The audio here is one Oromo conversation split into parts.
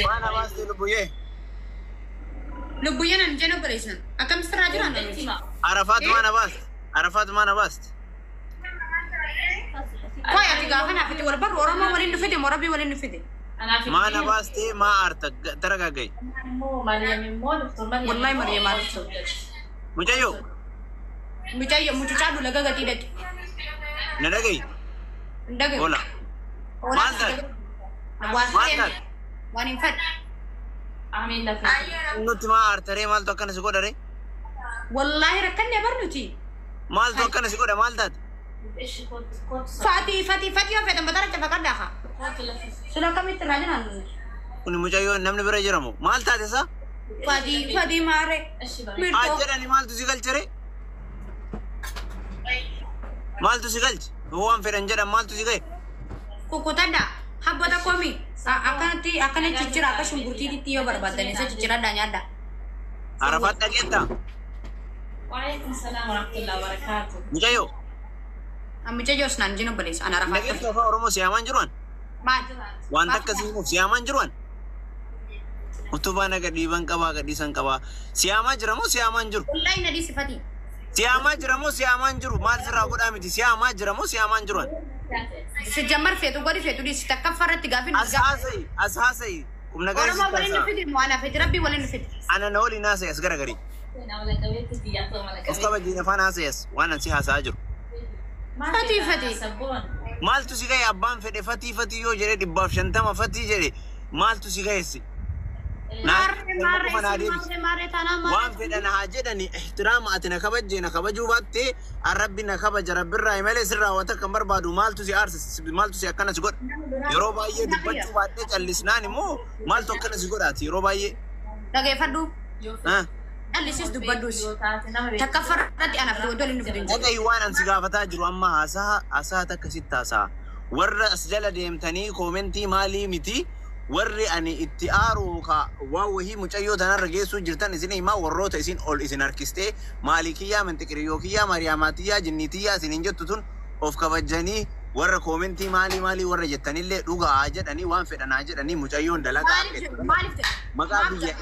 Mana basti lubuye? Lubuye nan jeno operation. Akam strategy ana. Arafat mana basti? Kau ya tiga kan apa itu warbar orang mau walin nufide, morabi walin nufide. Mana basti ma arta teragagai. Wallahi Maria Marso. Mujayo. Mucadu laga gati dat. Nadagai. Ndagai. Bola. Malta. One in fact. Nutima artare mal to kana sigoda re. Wallahi rakkan ne barnuti. Mal to kana sigoda mal dat. Fati ya feta madara tafakar daha. Sudah kami terajan. Uni mujayo namne bera jiramu. Mal ta desa? Fati mare. Ajara ni mal tu sigal chere. Mal tu sigal. Huam feranjara mal tu sigal. Kukutada. Habata komi. Akan cicira akan sumburti di tiyo barbadani. Saya cicira danya ada. Arafat tak kita. Waalaikumsalam warahmatullahi wabarakatuh. Mujayo. Amica jos nan jino balis ana Arafat. Nagit ka fa oromo siyaman juruan. Wanta kasi mo siyaman juruan. Utuba na kadiban kaba kadisan kaba. Siyama jiramu siyaman juru. Wallahi nadi sifati. Siyama jiramu siyaman juru. Mal sira goda miti siyama jiramu siyaman juruan. Sejamar fetu godi fetu di stakka farati gafin. Ashasai. Kumna gari. Orang mau walin nufide mo ana feti rabbi walin nufide. Ana nawli nasa yas gara gari. Uskaba jina fa nasa yas. Wana si hasa ajuru. Fati. Mal tu sigai abban fede fati yo jere dibaf shantama fati jere. Mal tu sigai si. Mare tanama. Wan fede na hajedani ihtirama atina kabajje na kabaju batte arabbi na kabaja rabbirra imale sirra wata kamar badu mal tu si arsa mal tu si akana sigod. Yoro baye dibbachu batte callisnani mo mal to akana sigodati yoro baye. Lagay fadu. Ha. Alisis dubbadus. Takaffarati ana fadu dolin nufide. Oga iwan an sigafata jiru amma asa takasitta sa. Warra asjala deemtanii koomenti maalii miti warri ani itti aaru ka waawahii mucayyoo tanarra geessuu jirtan isin himaa warroota isin ol isin harkistee maalikiyyaa mantiqiriyookiyyaa mariyaamaatiyyaa jinnitiyyaa isinin jettu tun of kabajanii warra koomenti maalii warra jettanillee dhugaa jedhanii waan fedhanaa jedhanii mucayyoon dalagaa maqaa biyya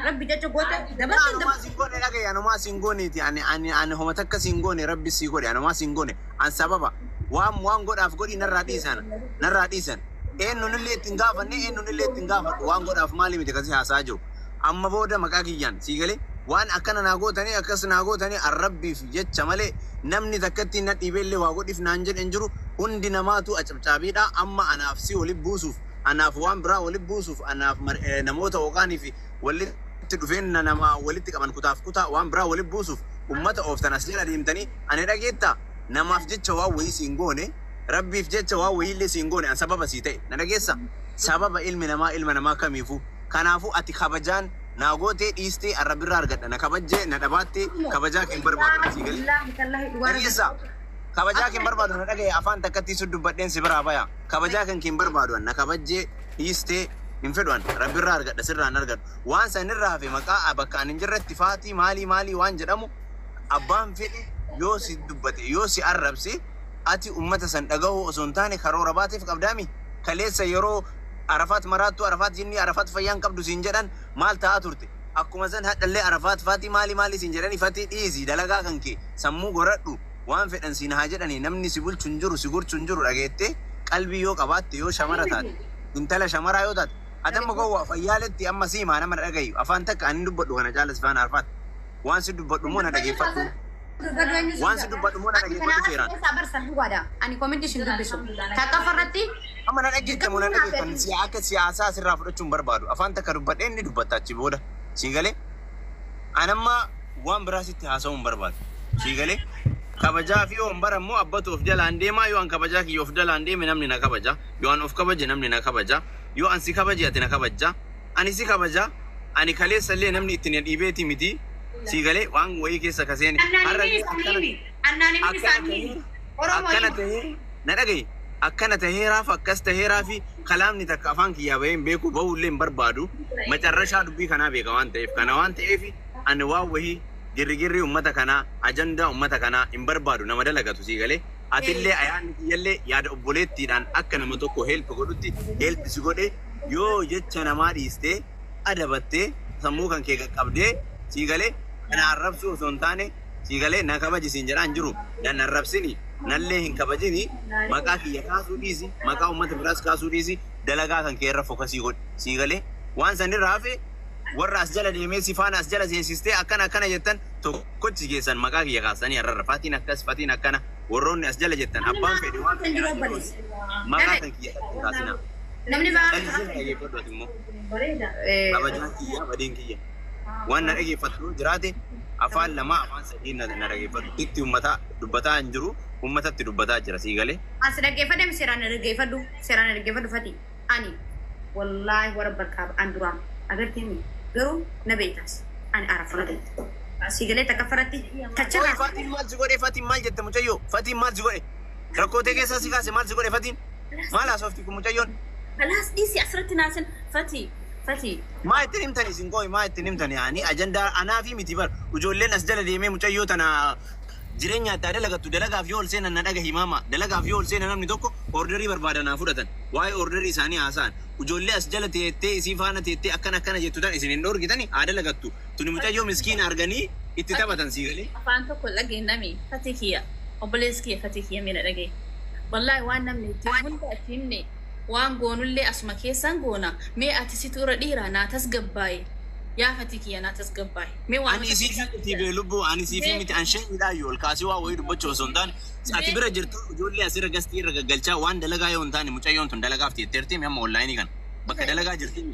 Rabbi jacho gote. Anuma singone lagay anuma singone ti ani homatakka singone rabbi sigode anuma singone an sababa wan godaf godi narra disan ennu nille tingafa wan godaf mali mi tekasi hasajo amma boda makakiyyan sigale wan akana nagotani akas nagotani arabbi fi jecha male namni takkatti na dibelle wa godif nanjen enjuru undi namatu acabcabida amma anafsi wali busuf anaaf waan biraa wali buusuuf anaaf namoota oqaanii fi walitti dhufeenna nama walitti qaban kutaaf kutaa waan biraa wali buusuuf ummata ooftan as jala deemtanii ani dhageetta namaaf jecha waa wayii siin goone rabbiif jecha waa wayiillee siin goone an sababa sii ta'e na dhageessa sababa ilma namaa kamiifu kanaafu ati kabajaan naagotee dhiistee arrabirraa argadha na kabajjee na dhabaattee kabajaa kan barbaadu sii galee dhageessa kabajaa kan barbaadu na dhagaye afaan takkatti suddubadheen si biraa baya kabajaa kan kin barbaadu na kabajjee dhiistee hin fedhan rabbirraa argadha sirraan argadhu waan sanirraa hafe maqaa bakka an hin jirretti faatii maalii waan jedhamu abbaan fedhe yoo si dubbate yoo si arrabse ati ummata san dhagahu osoo hin taane karoora baateef qabdaami kaleessa yeroo Arafat maraattu Arafat jinni Arafat fayyaan qabdu siin jedhan maal ta'aa turte akkuma san hadhallee Arafat faatii maalii siin jedhani fatii dhiisi dalagaa kan kee sammuu goradhu waan fedhan siin haa jedhani namni si bulchu hin jiru si gorchu hin jiru dhageette qalbii yoo qabaatte yoo shamara taate intala shamaraa yoo taate atamma gowwaa fayyaaletti amma siimaa nama dhagayu afaan takka ani dubbadhu kana jaalas faan Arafat waan si dubbadhu moo na dhageeffadhu waan si dubbadhu moo na dhageeffadhu seeraan sabar sallu wada ani komenti shin dubbisu takaffarratti amma na dhageeffamu na dhageeffan si akka siyaasaa sirraa fudhachuun barbaadu afaan takka dubbadhee inni dubbatta achi booda si galee anamma waan biraa sitti haasa'uun barbaadu si galee kabajaa fi yoo bara immoo abbatu of jalaan deemaa yoo an kabajaa kiyya of jalaan deeme namni na kabaja yoo an of kabaje namni na kabaja yoo an si kabaje ati na kabaja ani si kabaja ani kaleessa illee namni itti na dhiibeeti miti si galee waan wayii keessa kaseen akkana ta'ee na dhagaye akkana ta'eeraaf akkas ta'eeraa fi kalaamni takka afaan kiyyaa baheen beeku bahullee hin barbaadu macarrashaa dubbii kanaa beeka waan ta'eef ani waan wayii girrigirri ummata kanaa ajandaa ummata kanaa hin barbaadu nama dalagatu si galee Atillee ayyaanni kiyyallee yaada obboleettiidhaan akka nama tokko help godhutti help si godhe yoo jecha namaa dhiistee adabattee sammuu kan kee qaqqabdee sii galee kana arrabsuu osoo hin taane sii galee na kabajisiin jedhaan jiru dan arrabsini nallee hin kabajini maqaa kiyya kaasuu dhiisi maqaa uummata biraas kaasuu dhiisi dalagaa kan kee irra fokasii godhe sii galee waan sanirraa hafe warra as jala deemee si faana as jala seensistee akkana jettan tokkochi geessan maqaa kiyya kaasanii arrarra fatiin akkas fatiin akkana warroonni as jala jettan abbaan fedhe waan maqaa kan kiyya kaasina namni baay'ee dhaggeeffatu immoo kabajaan kiyya badiin kiyya waan na dhaggeeffatu jiraate afaan lama afaan sadii na dhaggeeffatu itti ummata dubbataa hin jiru ummatatti dubbataa jira sii galee as dhaggeeffadhe seeraan dhaggeeffadhu fati ani wallaahi warra barkaaba an duraan agartee garuu na beektas ani arafana ta'e sii galee takka faratti tachara fatiin maal si godhe fatiin maal jette mucayyoo fatiin maal si godhe rakkootee keessaa si kaase maal si godhe fatiin maal haasofti kun mucayyoon خلاص ديسي أسرتي ناسن فتي ما يتنمتني سنقوي ما يتنمتني يعني أجندة أنا في متبر وجولين أسجل ديمي متشيوت أنا جرينيا تاري لقطو دلقا فيول سينا ندقا هماما دلقا فيول سينا نمني دوكو أوردري بربادنا فرطن واي أوردري ثاني آسان وجولي أسجل تيتي سيفانا تيتي أكنا جيتو إسن النور كتاني عادة لقطو توني متشيو مسكين أرغاني اتتابتن سيغلي أفانتو كل لقي نمي فتيكيا وبلسكي فتيكيا من لقي والله وانا من تهون تأتيني waan goonullee asuma keessan goona mee ati situra dhiira naa tasgabbaay yaa fatikiya naa tasgabbaay mee waan ani isii fi beelubbu ani isii fi miti anshe midhaa yoo kaasi waa wayii dubbachuu osoo hin taane ati bira jirtu ijoollee asirra gastii irra gaggalchaa waan dalagaa yoo hin taane mucayyoon tun dalagaaf teetteertee amma onlaayinii kan bakka dalagaa jirti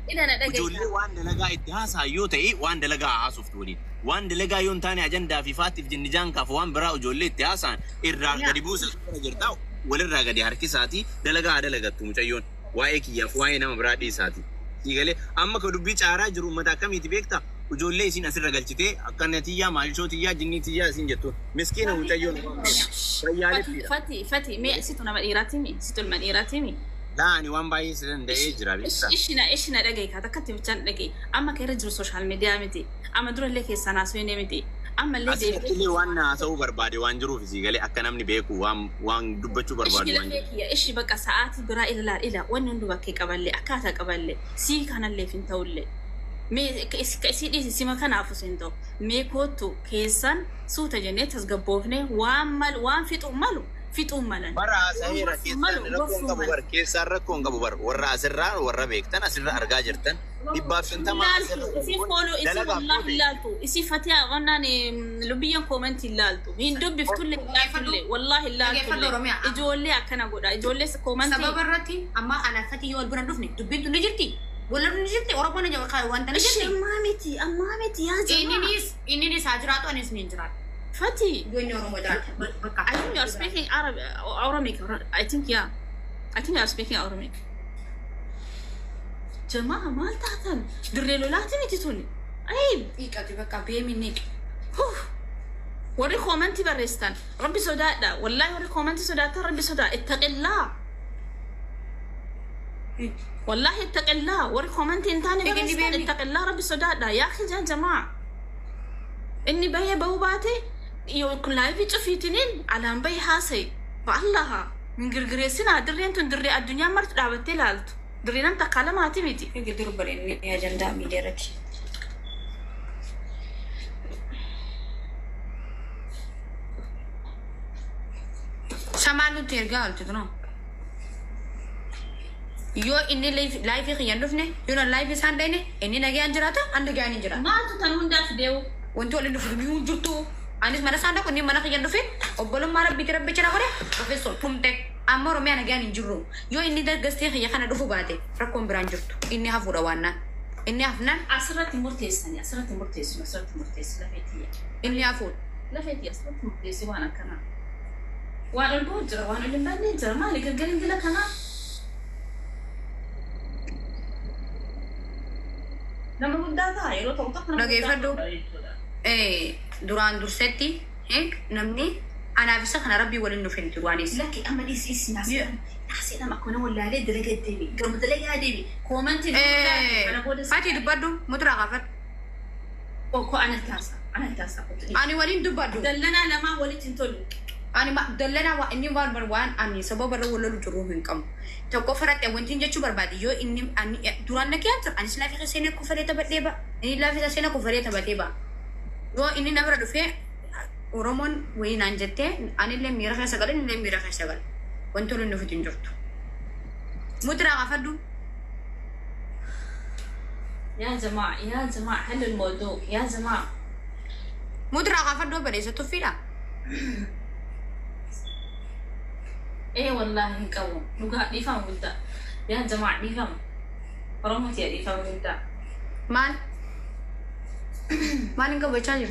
ijoollee waan dalagaa itti haasaa yoo ta'e waan dalagaa haasoftu waliin waan dalagaa yoo hin taane ajandaa fi faatiif jinnijaan kaaf waan biraa ijoollee itti haasaan irraa gadi buusa jirtaa walirraa gadi harkisaati dalagaa dalagattu mucayyoon waa'ee kiyyaaf waa'ee nama biraa dhiisaati siigalee amma ka dubbii caaraa jiru ummata akkamiiti beekta ijoollee isin asirra galchitee akkana tiyyaa maalishoo tiyyaa jinnii tiyyaa isin jettu miskiina mucayyoon fati mee situ nama dhiiraati mi situ ilma dhiiraati mi laani waan baay'ee si danda'ee jira beekta ishina dhagaye kaa takkatti bichaan dhagaye amma ka irra jiru sooshaal miidiyaa miti amma durallee keessaa naasoo miti amma illee deebi'ee waan haasa'uu barbaade waan jiruuf siigalee akka namni beeku waan dubbachuu barbaadu waan jiru ishi bakka sa'aatii biraa ila wanni hundu bakkee qaballe akkaataa qaballe sii kanallee fin ta'ullee mee isii dhiisi sima kanaafu sin ta'u mee kootu keessan suuta jennee tasgabboofne waan fixuu malan bara haasa'eera keessan rakkoon qabu bar keessaan rakkoon qabu bar warra asirraa warra beektan asirra argaa jirtan dhibbaaf shantamaa isi follow isi wallahi ilaaltu isi fatiha qonnaan lubbiyan comment ilaaltu hin dubbiftulle wallahi ilaaltu ijoollee akkana godha ijoollee comment sababa irratti amma ana fati yoo albuna dhufne dubbintu ni jirti wala ni jirti oromoon jaba kai wanta ni jirti amma miti yaa jama innis hajiraatu anis min jiraatu fati gonya oromo jiraatu I think you are speaking Arabic I think you are speaking Arabic جماعة ما تعتن دريلو لا تميتوني عيب إيكاتي بكا بيمينيك وري كومنتي بريستان ربي سوداء دا والله وري كومنتي سوداء ربي سوداء اتق الله والله اتق الله وري كومنتي انتاني بريستان اتق الله ربي سوداء دا يا أخي يا جماعة إني بيا بوباتي يوكل لايفي تشوفيتنين على بي حاسي والله من غرغريسنا درين تندري الدنيا مرت دعوتي لالتو درينا انت كلاماتي ميتي يقدروا برين يا جندا ميديرك سمعنا تيرجال تدرون يو إني لايف خيانوفني يو لايف سانديني إني نجي أنجراتا أنا جاي أنجرا ما تتنون داف ديو وانتو اللي نفهم يو جرتو أنيس mana sanda ko ni mana khiyandofin obbolum mara bitira bicara ko de professor pumte amoro me ana gani jurro yo inni dar gaste khiya kana dufu baate rakon biran jurtu inni hafura wanna inni hafnan asrat murtesani lafetiya inni hafur lafetiya asrat murtesi wana kana wana bujra wana limbani jara mali galgalin gila kana nama mudada yero tawtaqna nagefadu duraan dursetti namni أنا بس أنا ربي ولا إنه فين تروانيس لكن أما ديس ناس لما كنا ولا عليه دلقة ديبي قبل دلقة ديبي كومنتي أنا بقول هاتي دبادو متراقفت أو أنا التاسع أنا ولين دبادو دلنا لما وليت انتولو أنا ما دلنا وإني بروان أني سبب برو ولا لجروه إنكم تكفرت وانتين جتشو بربادي يو إني أني دوران نكيات أنا سلا في خسينة كفرية تبتيبا إني لا في خسينة كفرية تبتيبا يو إني نبرة دفع ورمون وين أنجتة أنا اللي ميرا خسقال إني اللي ميرا خسقال وانتو لنو في تنجرتو مدرا غفردو يا جماعة حل الموضوع يا جماعة مدرا غفردو بريسة تفيلا إيه والله نكون نقول نفهم ودا يا جماعة نفهم رمت يا نفهم ودا مال إنك بتشاجر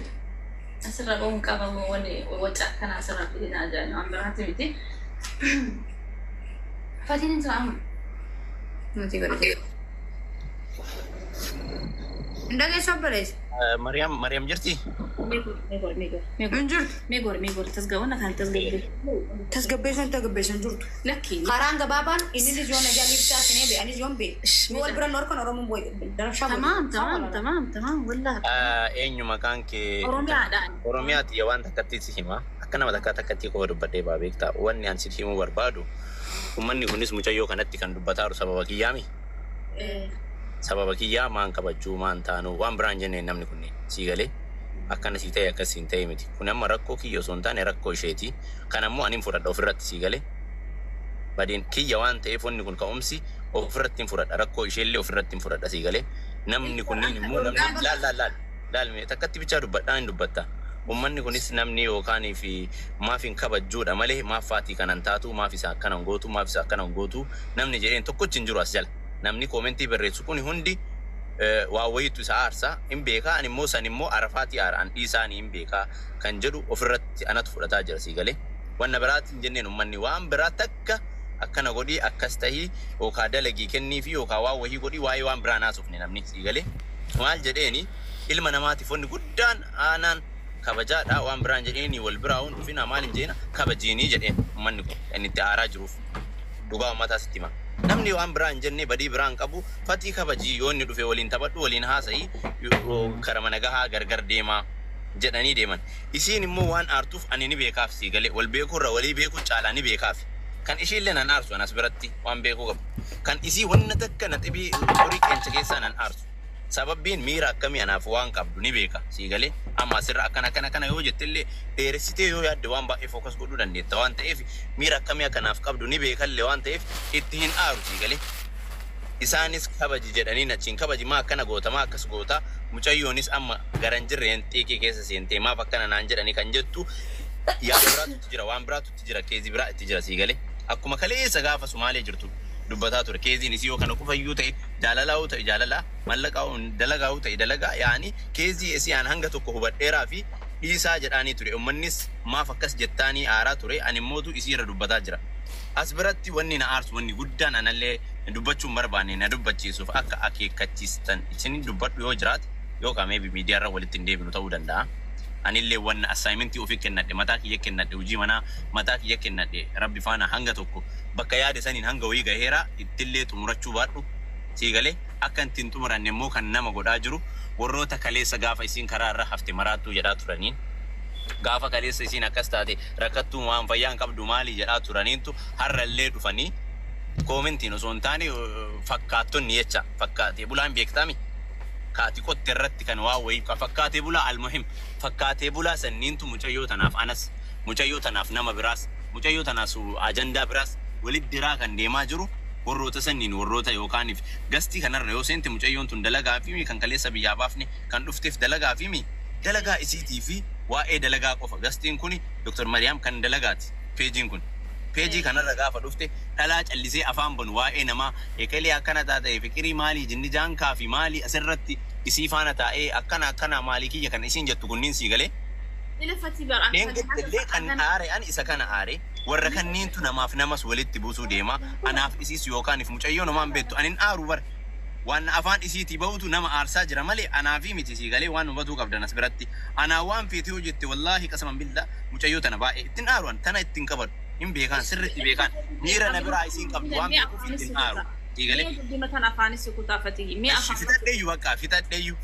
أسرع بوم كابا وني وجع كان أسرع في دينا جاني عم برهتي بيتي فاتين انت عم نتي قولي عندك ايش بريس مريم جرتي ميغور تسقونا كان تسقبيشن جرت لكن قران غبابان اني دي جون جالي بتاعتني بي اني جون بي هو البرن نور كان روم بوي تمام والله eenyu maqaan kee Oromiyaadhaan. Oromiyaati waan takkatti si hima akkana takkatti koo dubbadhee baa beektaa wanni an si himuu barbaadu ummanni kunis mucayyoo kanatti kan dubbataaru sababa kiyyaa maan kabajuu maan taanuu waan biraan jenneen namni kunneen sii galee akkana sii ta'e akkas hin ta'e miti kun amma rakkoo kiyya osoo hin taane rakkoo isheeti kan ammoo ani fudhadha ofirratti sii galee badeen kiyya waan ta'eef wanni kun ka'umsi ofirratti hin fudhadha rakkoo isheellee ofirratti hin fudhadha sii galee namni kunniin immoo namni laal mee takkatti bichaa dubbadhaa hin dubbatta ummanni kunis namni yookaan fi maaf hin kabajuudha malee maaf faatii kanan taatu maaf isa akkanan gootu maaf isa akkanan gootu namni jedheen tokkochi hin jiru as jala namni koomentii barreessu kun hundi waa wayitu isa aarsa hin beekaa ani immoo san immoo arafaatii aaraan dhiisaanii hin beekaa kan jedhu ofirratti anatu fudhataa jira sii galee wanna biraatiin jenneen ummanni waan biraa takka akkana godhii akkas tahii yookaan dalagii kennii fi yookaan waa wahii godhii waa'ee waan biraa naasufne namni sii galee maal jedheeni ilma namaatiif wanni guddaan aanaan kabajaadha waan biraan jedheeni wal biraa hun dhufina maal hin jeena kabajiinii jedheen ummanni kun inni itti aaraa jiruuf dhugaa ummataa sitti hima namni waan biraan jennee badii biraan qabu fatii kabajii yoo inni dhufe waliin taphadhu waliin haasa'ii kara mana gahaa gargar deemaa jedhanii deeman isiin immoo waan aartuuf ani ni beekaaf sii galee wal beekurra walii beeku caalaa ni beekaaf kan ishiillee nan aarsu anas biratti waan beekuu qabu kan isii wanna takka na xibii horii qeensa keessaa nan aarsu sababbiin miira akkamii anaaf waan qabdu ni beeka sii galee amma asirra akkana yoo jettillee dheeressitee yoo yaadde waan baay'ee fookas godhuu dandeetta waan ta'eef miira akkamii akkanaaf qabdu ni beekallee waan ta'eef itti hin aaru sii galee isaanis kabaji jedhanii nachiin kabaji maa akkana gootamaa akkas gootaa mucayyoonis amma garan jirreen xiiqii keessa seentee maaf akkana naan jedhanii kan jettu yaada biraatutti jira waan biraatutti jira keezii biraa itti jira sii galee akkuma kaleessa gaafa Sumaalee jirtu dubbataa ture keeziin isii yoo kana kufayyuu ta'e jaalalaa'uu ta'e jaalalaa mallaqaa'uu dalagaa'uu ta'e dalagaa yaani keezii isii aan hanga tokko hubadheeraa fi dhiisaa jedhaanii ture ummannis maaf akkas jettaanii aaraa ture ani immootu isii irra dubbataa jira as biratti wanni na aarsu wanni guddaan anallee dubbachuun barbaanne na dubbachiisuuf akka akeekkachiistan isin dubbadhu yoo jiraate yoo kaamee miidiyaarra walitti hin deebinu ta'uu danda'a anillee wanna assignmentii ofii kennadhe mataa kiyya kennadhe hojii manaa mataa kiyya kennadhe rabbi faana hanga tokko bakka yaade saniin hanga wayii gaheera ittillee xumurachuu baadhu sii galee akka ittiin xumuranne immoo kan nama godhaa jiru warroota kaleessa gaafa isiin karaa irra hafte maraattuu jedhaa turaniin gaafa kaleessa isiin akkas taate rakkattuu waan fayyaan qabdu maalii jedhaa turaniintu har'allee dhufanii koomentiin osoo hin taane fakkaattonni jecha fakkaatee bulaan beektami kaati qotte irratti kan waa wayii fakkaatee bulaa almuhim fakkaatee bulaa sanniintu mucayyoo tanaaf anas mucayyoo tanaaf nama biraas mucayyoo tanaas ajandaa biraas walitti diraa kan deemaa jiru warroota sanniin warroota yookaaniif gastii kanarra yoo seente mucayyoon tun dalagaa fi kan kaleessa biyyaa baafne kan dhufteef dalagaa fi dalagaa isiitii fi waa'ee dalagaa qofa gastiin kuni Dr. Mariam kan dalagaati peejiin kun peejii kanarra gaafa dhufte dhalaa callisee afaan banu waa'ee namaa eekalee akkana taatee fikirii maalii jinni jaankaa fi maalii asirratti isii faana taa'ee akkana maalii kiyya kan isiin jettu kunniin sii galee deengettillee kan aare ani isa kana aare warra kanniintu namaaf namas walitti buusuu deema anaaf isiis yookaaniif mucayyoo namaan beektu anin aaru bar waan afaan isiitii bahutu nama aarsaa jira malee anaafi miti sii galee waan hubatuu qabdan as biratti anaa waan feetee hojjette wallaahi qasaman billaa mucayyoo tana baay'ee ittiin aaruan tana ittiin qabadu hin beekan sirriitti beekan miira na biraa isiin qabdu waan beekuuf ittiin aaru sii galee diimatan afaanis kutaafatii mi afaan fitadheeyyuu bakka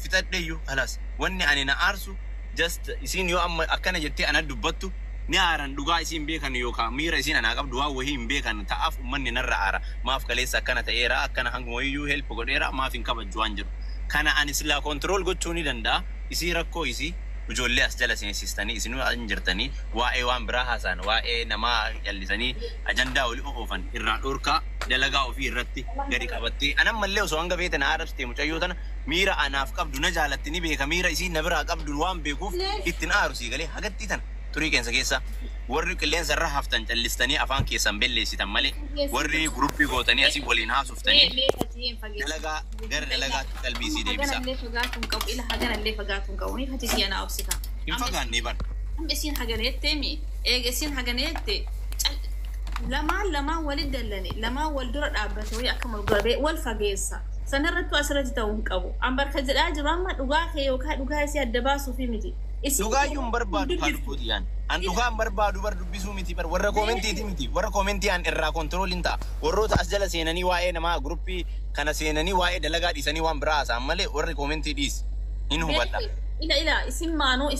fitadheeyyuu halas wanni ani na aarsu just isiin yoo amma akkana jettee ana dubbattu ni aaran dhugaa isiin beekan yookaan miira isiin anaa qabdu waa wahii hin beekan ta'aaf ummanni narra aara maaf kaleessa akkana ta'eera akkana hanga wayyuu help godheera maaf hin kabajju waan jiru kana ani silaa control gochuu ni danda'a isii rakkoo isii ijoollee as jala seensistanii isinuu an jirtanii waa'ee waan biraa haasaan waa'ee namaa jallisanii ajandaa olii oofan irraa dhorkaa dalagaa ofii irratti gadi qabattee anammallee osoo hanga beetan aarabsitee mucayyoo tana miira anaaf qabdu na jaalatti ni beeka miira isiin na biraa qabdu waan beekuuf ittiin aaru sii galee hagatti tan turii qeensa keessa warri qilleensa irra haftan callistanii afaan keessan belleessitan malee warri guruppii gootanii asii waliin haasuftanii dalagaa gara dalagaatti qalbiisii deebisa. haganallee fagaatuun qabu ni fati siyanaa obsita. Hin fagaannee bar. Isiin haganeettee mi isiin haganeette lamaan walit dallane lamaan wal dura dhaabbate wayii akka morgabee wal fageessa. Sanarrattu asirratti ta'uu hin qabu. An barka jedhaa jiru amma dhugaa kee yookaan dhugaa isii adda baasuufi miti. Dhugaayyuun barbaadu haalkuuti yaan. An dhugaan barbaadu bar dubbisuu miti bar warra koomentiiti miti warra koomentii an irraa kontirooliin ta'a. Warroota as jala seenanii waa'ee namaa guruppii kana seenanii waa'ee dalagaa dhiisanii waan biraa haasa'an malee warri koomentii dhiis hin hubadha. Ila isin maanuu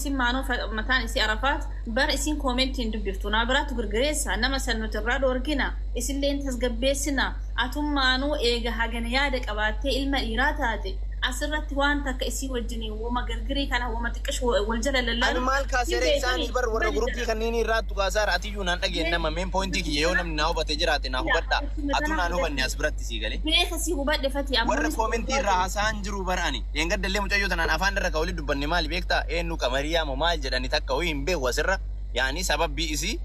mataan isi Arafaat bar isin koomentiin dubbiftu naa biraatu gurgureessa nama sannuti irraa dhoorgina isillee tasgabbeessina atun maanuu eega hagana yaada qabaattee ilma dhiiraa taate asirratti waan takka isii wajjiniin wama gargarii kana wama xiqqash wal jala lallaan ani maal kaasere isaanii bar warra guruppii kanneen irraattu kaasaara atiyyuu naan dhageen nama meen pointii kiyya yoo namni naa hubate jiraate naa hubadha atu naan hubanne as biratti sii galee beeka sii hubadhe fati amma warra koomentii irraa haasa'an jiru bar'ani eengaddallee mucayyoo tanaan afaan irra ka wali dubbanne maali beektaa eenyu qamariyaa moo maal jedhani takka ho'i hin beeku asirra yaani sababbii isii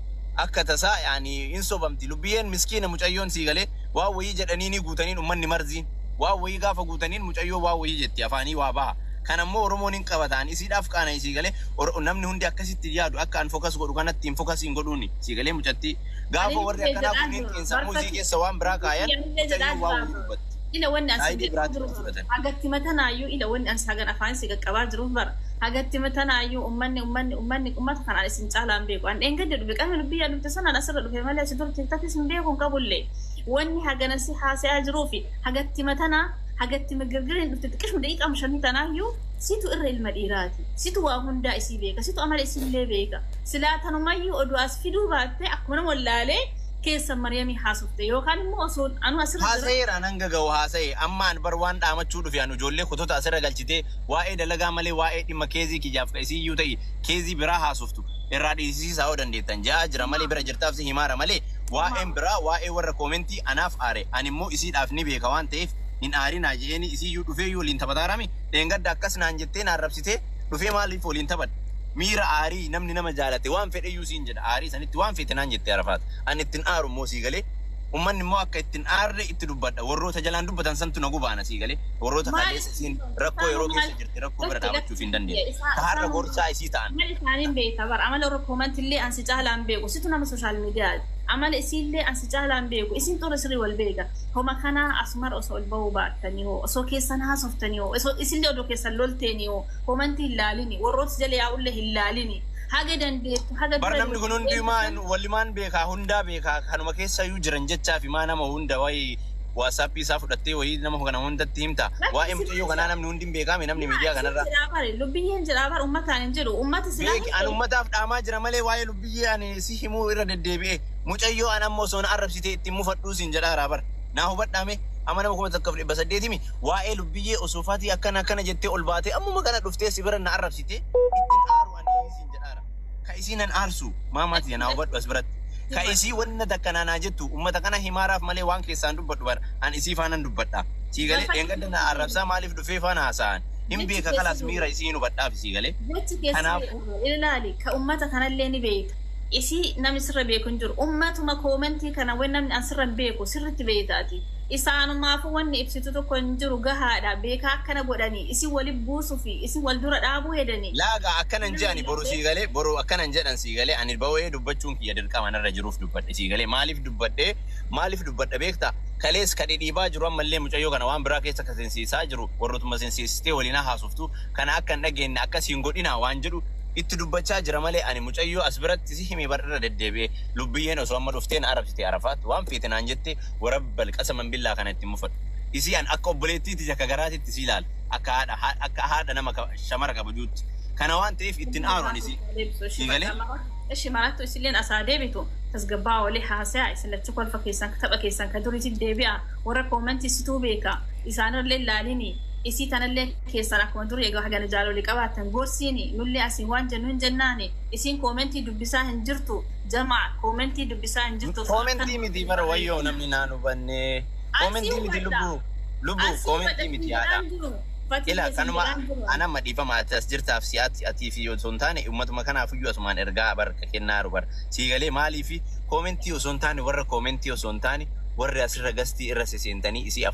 akka tasaa yaani hin sobamti lubbiyyeen miskiina mucayyoon sii galee waa wayii jedhanii ni guutaniin ummanni marziin waa wayii gaafa guutaniin mucayyoo waa wayii jetti afaanii waa baha kan ammoo oromoon hin qabataan isiidhaaf qaana isii galee namni hundi akkasitti yaadu akka an fokas godhu kanatti hin fokas hin godhuuni sii galee mucatti gaafa warri akkanaa kunniin qeensa muuzii keessa waan biraa kaayan mucayyoo waa wayii dubbatti. Ila wanni as hagatti matanaayyuu ila wanni as hagan afaan si qaqqabaa jiruuf bara hagatti matanaayyuu ummata kanaan isin caalaan beeku an dheengadde dhufe qaama biyya dhufte sanaan asirra dhufe malee si dur tiktakis hin beeku hin qabullee wanni hagana si haasa'aa jiruufi hagatti matanaa hagatti magirgiriin dhufte xiqqishuma daqiiqaa shanii tanaayyuu situ irra ilma dhiiraati situ waa hundaa isii beeka situ amala isiillee beeka silaa tanumayyuu oduu as fiduu baattee akkuma nama wallaalee keessa Mariyaami haasofte yookaan immoo osoo anu asirra haasa'eera hanga gahu haasa'e amma an bar waan dhaamachuu dhufe anu ijoollee kutota asirra galchitee waa'ee dalagaa malee waa'ee dhimma keezii kiyyaaf ka isii iyyuu ta'e keezii biraa haasoftu irraa dhiisisaa oo dandeettan ja'a jira malee bira jirtaaf si himaara malee waa'een biraa waa'ee warra koomentii anaaf aare ani immoo isiidhaaf ni beeka waan ta'eef hin aarinaa jeeni isii iyyuu dhufee iyyuu waliin taphataarami dheengadda akkas naan jettee naan rabsitee dhufee maaliif waliin taphadha miira aarii namni nama jaalate waan fedhe iyyuu siin jedha aarii sanitti waan fete naan jettee Arafaat ani ittiin aaru immoo sii galee ummanni immoo akka ittiin aarre itti dubbadha warroota jalaan dubbatan santu na gubaana sii galee warroota kaleessa isiin rakkoo yeroo keessa jirti rakkoo bira dhaabachuuf hin dandeenye har'a gorsaa isii ta'an mal isaaniin beeka bara amala warra koomentillee ansi caalaan beeku situ nama sooshaal miidiyaati amala isiillee ansi caalaan beeku isin xura sirrii wal beeka homa kanaa asumar osoo ol bahuu baattanii hoo osoo keessan haasoftanii hoo osoo isillee odoo keessan lolteenii hoo koomentii hin laalini warroota jala yaa'ullee hin laalini haga dandeettu haga bar namni kun hundumaan walimaan beekaa hundaa beekaa kanuma keessa iyyuu jiran jechaa fi maa nama hunda wayii WhatsApp isaa fudhattee wayii nama kana hundatti himta waa'ee mucayyoo kanaa namni hundi hin beekame namni miidiyaa kanarra lubbiyyeen jedhaa bar ummataan hin jiru ummata silaa an ummataaf dhaamaa jira malee waa'ee lubbiyyee ani si himuu irra deddeebi'e mucayyoo an ammoo soona arrabsitee ittiin mufadhuu siin jedhaa bar naa hubadhaame amma nama kuma takka 800 waa'ee lubbiyyee osoofatii akkana jettee ol baatee ammuma kana dhuftee si bira na arrabsitee ittiin aaru ani siin jedhaara ka isiin an aarsu maamaati janaa hubadhu as biratti ka isii wanna takkanaa jettu ummata kana himaaraaf malee waan keessaan dubbadhu bar an isii faanan dubbadha sii galee dheengadda na arrabsaa maaliif dhufee faana haasa'an hin beeka kalaas miira isiin hubadhaaf sii galee kanaaf ilaali ka ummata kanallee ni beeka isii namni sirra beeku hin jiru ummatuma koomentii kana waan namni an sirra beeku sirritti beektaati isaanumaafu wanni ibsitu tokko hin jiru gahaadha beekaa akkana godhanii isin wali buusuu fi isin wal dura dhaabuu hedanii laaga akkanan jedhani boru sii galee boru akkanan jedhan sii galee ani bawee dubbachuun kiyya dirqama narra jiruuf dubbadhe sii galee maaliif dubbadha beektaa kalees ka dhidhiibaa jiru ammallee mucayyoo kana waan biraa keessa ka seensiisaa jiru warrootuma seensiistee waliin haasoftu kana akka hin dhageenye akkasiin godhinaa waan jedhu itti dubbachaa jira malee ani mucayyoo as biratti si himee barra deddeebi'ee lubbiyyeen osoo amma dhuftee na arrabsite Arafaat waan feete naan jette warabbal qasaman billaa kana itti mufadhu isii an akka obboleettiiti akka garaatitti si ilaala akka haadha nama shamara kabajuutti kana waan ta'eef ittiin aaru ani si galee إيش مراتو يسلين أسعدي بيتو تسقبا ولي حاسع يسلت تقول فكيسان كتبا كيسان كدوري تدبيع ورا كومنتي ستوبيكا إسانو اللي لاليني إسي تانا اللي كيسان أكو دوري يقو حقا نجالو لك أباتن غورسيني نولي أسيوان جنون جناني إسين كومنتي دبسا هنجرتو جمع كومنتي دبسا هنجرتو كومنتي مدي بر ويو نمني نانو بني كومنتي مدي لبو كومنتي مدي هذا إلا كانوا أنا ما ديفا ما تسجرت في سياتي أتي في يوسونتاني أمة ما كان في يوسمان إرجع بر كنار بر سيجالي مالي في كومنتي يوسونتاني ورا كومنتي يوسونتاني ورا أسر رجستي الرسيسينتاني إسي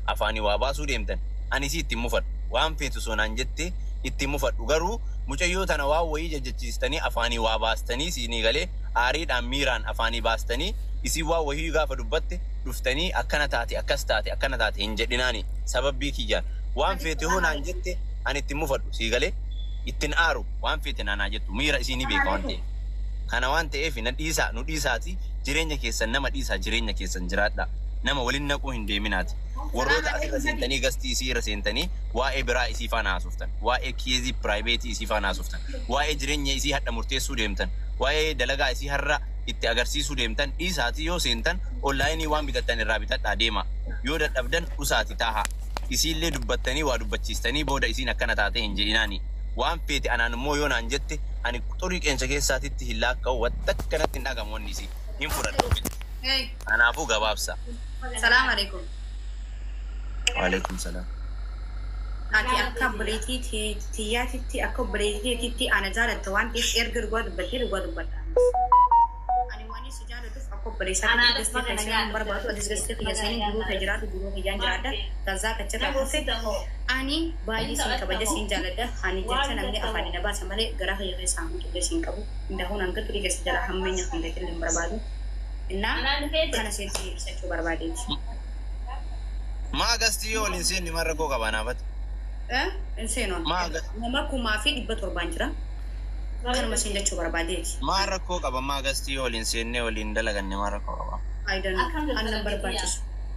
أفاني واباسو ديمتن أنا سي تيموفر وام في تسونان جتة التيموفر وغرو مجيو تناوا ويجي جتشيستاني أفاني واباستاني سينيجالي أريد أميران أفاني باستاني إسي وهي غافر دبته دفتني أكنا تاتي أكستاتي أكنا تاتي إنجدناني سبب بيكيجان وان فيتهون عن جتة أنا تموفر سيجالي التنارو وان فيتنا أنا جت ميرا سيني بيكونتي كنا وان تأفي نديساتي جرينيا كيسن نما ديسا جرينيا كيسن جراتنا نما ولين نكو هندمينات ورودا أسير سنتني قستي سير سنتني واي برا إسي فانا سوفتن واي كيزي برايبيتي إسي فانا سوفتن واي جرينيا إسي حتى مرتسو ديمتن واي دلقا إسي هرّا itti agarsiisuu deemtan dhiisaati yoo seentan onlaayinii waan bitattan irraa bitadhaa deema yoo dadhabdan usaati taha isiillee dubbattanii waa dubbachiistanii booda isiin akkana taate hin jedhinaani waan feete anaan immoo yoo naan jette ani xurii qeensa keessaatitti hin laakka'u wattakkanatti hin dhagamoonni isii hin fudhadhu kanaafuu gabaabsa. Salaamu alaikum. Waalaikum salaam. Ati akka obboleettii tiyyaatitti akka obboleettiitti ana jaalatta waan ta'eef erga dhugaa dubbadha. Berisa kita kesini berbatu ada segala kegiatan dulu kejaran dulu kegiatan jada kaza kecera ani bayi sing kabaja sing jalada hani jaca nanti apa di nabas samale gerah yang sama tuh sing kabu dahun angkat tuh dikasih jalan hammenya hendak kelim berbatu inna karena saya coba berbadi ma gastiyo linsen di marako kabana bat insenon nama kumafi di betul banjira kan masih ada coba berbadi marako kaba ma gastiyo linsen ne olin dalagan ne marako kaba aidan anan berbatu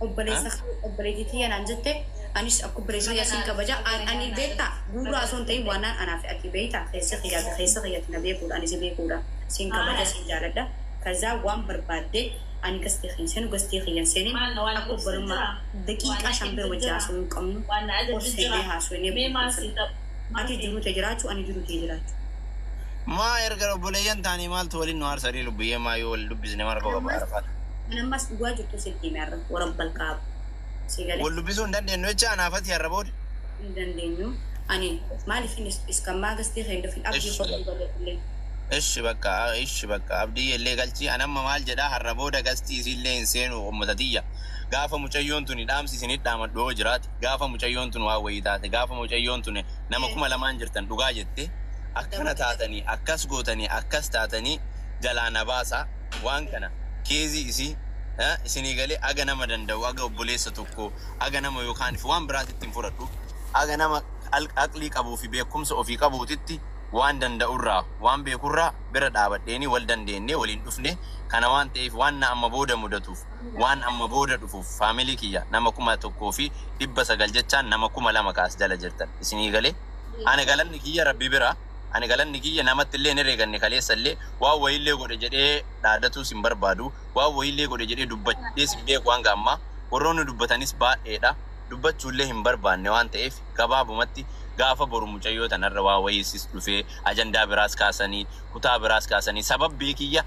obboleti yang anjete anis aku berisi ya sing kabaja ani beta guru ason tay wana ana fi aki beta kaysa khiyat nabi pula ani sebe pula sing kabaja sing jalada kaza wan berbade ani kastikhin sen kastikhin senin aku berma daqiqa sampai wajah asun kamu osebe hasu ne ati juru tejratu ani juru tejratu ma ergaro buleyan tani mal tolin noar sari lubiye ma yol lubizne marko kaba arafat أنا ما سأقول جبت ستي مرة ورب الكعب. واللي بيزون دندن نوجه أنا فتي الربود. دندنيو أني ما لي فين إسكما قصدي خير في الأبدي فوق إيش بكا أبدي اللي قلتي أنا ما مال جدا الربود قصدي زيلة إنسان ومتدية. قافة مچايون توني دام سيسنيت دام دوجرات قافة مچايون تون واويدات قافة مچايون تون نما كم لما نجرتن دوجاجتة أكنا تاتني أكس قوتني أكس تاتني جلانا باسا وان كنا. Kezi isi, isini gali aga nama dandau aga obbolesa tokko aga nama yookaan fi waan biraatitti hin fudhadhu aga nama aqlii qabuu fi beekumsa ofii qabuutitti waan danda'urraa waan beekurraa bira dhaabadheeni wal dandeenye waliin dhufne kana waan ta'eef waan na amma booda mudatuuf waan amma booda dhufuuf faamilii kiyya nama 1,900 jechaan nama 2,000 kaas jala jirtan isini gali ani galanni kiyya rabbi bira ani galanni kiyya namatti illee ni reeganne kaleessa illee waa wayillee godhe jedhee dhaadatu sin barbaadu waa wayillee godhe jedhee dubbachee sin beeku hanga ammaa warroonni dubbatanis baay'eedha dubbachuullee hin barbaanne waan ta'eef gabaabumatti gaafa boru mucayyoo tanarra waa wayiisis dhufee ajandaa biraas kaasanii kutaa biraas kaasanii sababbii kiyya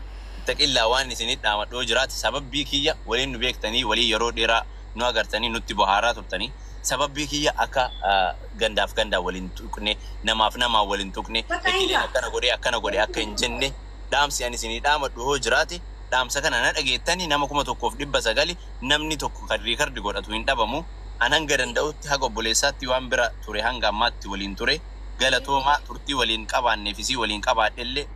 taqillaa waan isinit dhaamadhoo jiraate sababbii kiyya waliin nu beektanii walii yeroo dheeraa nu agartanii nutti bohaaraa turtanii sababbii kiyya akka gandaaf gandaa waliin tuqne namaaf namaa waliin tuqne ekileen akkana godhe akka hin jenne dhaamsi ani isinii dhaamadhu hoo jiraate dhaamsa kana na dhageettanii nama 1,900 namni tokko kardi godhatu hin dhabamu anan hanga danda'utti haga obboleessaatti waan bira ture hanga ammaatti waliin ture galatoomaa turtii waliin qabaanneef isii waliin qabaadhellee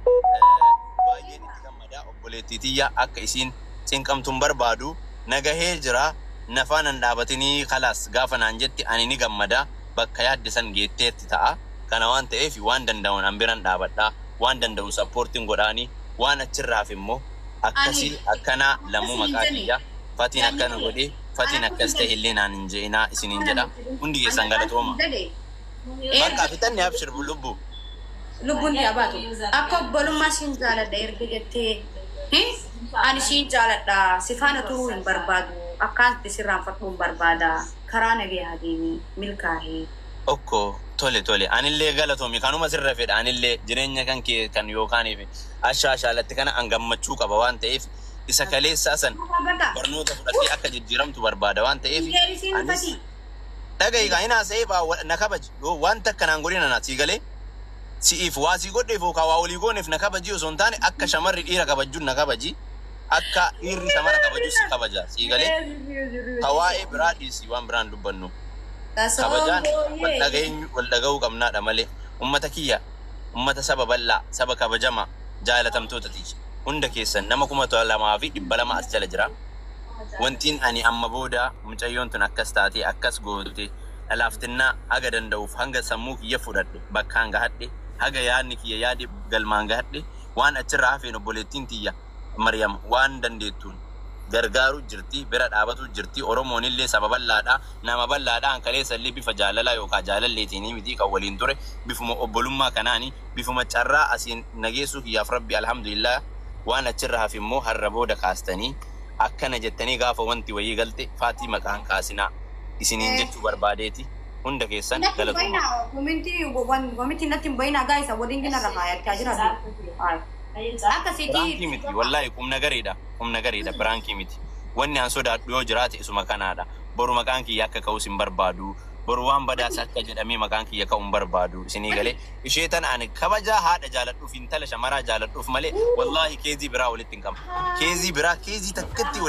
baay'een itti gammadaa obboleettitiyya akka isiin cinqamtuun barbaadu nagahee jira nafaanan dhaabatanii khalaas gaafa naan jetti ani ni gammadaa bakka yaadde san geetteetti ta'a kana waan ta'eef waan danda'uun an biran dhaabadhaa waan danda'u sappoortiin godhaanii waan achirraaf immoo akkasii akkana lammuu maqaa kiyya fatiin akkana godhee fatiin akkas ta'e illee naan hin je'inaa isiniin jedha hundi keessan galatooma bakka fitanne abshir lubbu lubbuun dhiyaabaatu akka obbolummaa siin jaaladha erga jettee ani siin jaaladha si faana turuu hin barbaadu akkaan sirraan fadhuun barbaada karaa nagee hadeemi milkaa'ee. Okko tole anillee galatoomi kanuma sirra fedha anillee jireenya kan kee kan yookaaniif ashaashaalatti kana angammachuu qaba waan ta'eef isa kaleessaa san barnoota fudhatee akka jijjiiramtu barbaada waan ta'eef dhaga'i kaa'inaa sa'ee na kabaji waan takka naan godhina na sii galee si'iif waa sii godheef yookaan waa olii gooneef na kabaji osoo hin taane akka shamarri dhiira kabajjuun na kabaji akka dhiirri shamara kabajuu si kabaja sii galee hawaa'ee biraa dhiisii waan biraan dubbannu. Kabajaan wal dhaga'uu qabnaadha malee ummata kiyya ummata saba bal'aa saba kabajama jaalatamtootati hunda keessan nama 2,200 as jala jira wantiin ani amma booda mucayyoon tun akkas taatee akkas goote alaaftinnaa haga danda'uuf hanga sammuu kiyya fudhadhe bakkaan gahadhe haga yaadni kiyya yaade galmaan gahadhe waan achirraa hafeen obboleettiin tiyya Maryam waan dandeettuun gargaaru jirti bira dhaabatu jirti Oromoon illee saba bal'aadha nama bal'aadha an kaleessa illee bifa jaalalaa yookaan jaalalleetiin miti kan waliin ture bifuma obbolummaa kanaani bifuma carraa asiin nageessuu kiyyaaf rabbi alhamdulillah waan achirraa hafe immoo har'a booda kaastanii akkana jettanii gaafa wanti wayii galte Faatii maqaan kaasinaa isiniin jechuu barbaadeeti hunda keessan galatuma. Komintii natti hin bayinaa gaa'isa waliin gina rafaa yaaddaa jira. Birankii miti wallahi humna gareedha birankii miti wanni an sodaadhu yoo jiraate isuma kanaadha boru maqaan kiyya akka ka'us hin barbaadu boru waan badaas akka jedhamee maqaan kiyya ka'u hin barbaadu isinii galee ishee tan ani kabajaa haadha jaaladhuuf intala shamaraa jaaladhuuf malee wallahi keezii biraa walitti hin qabu keezii biraa keezii takkatti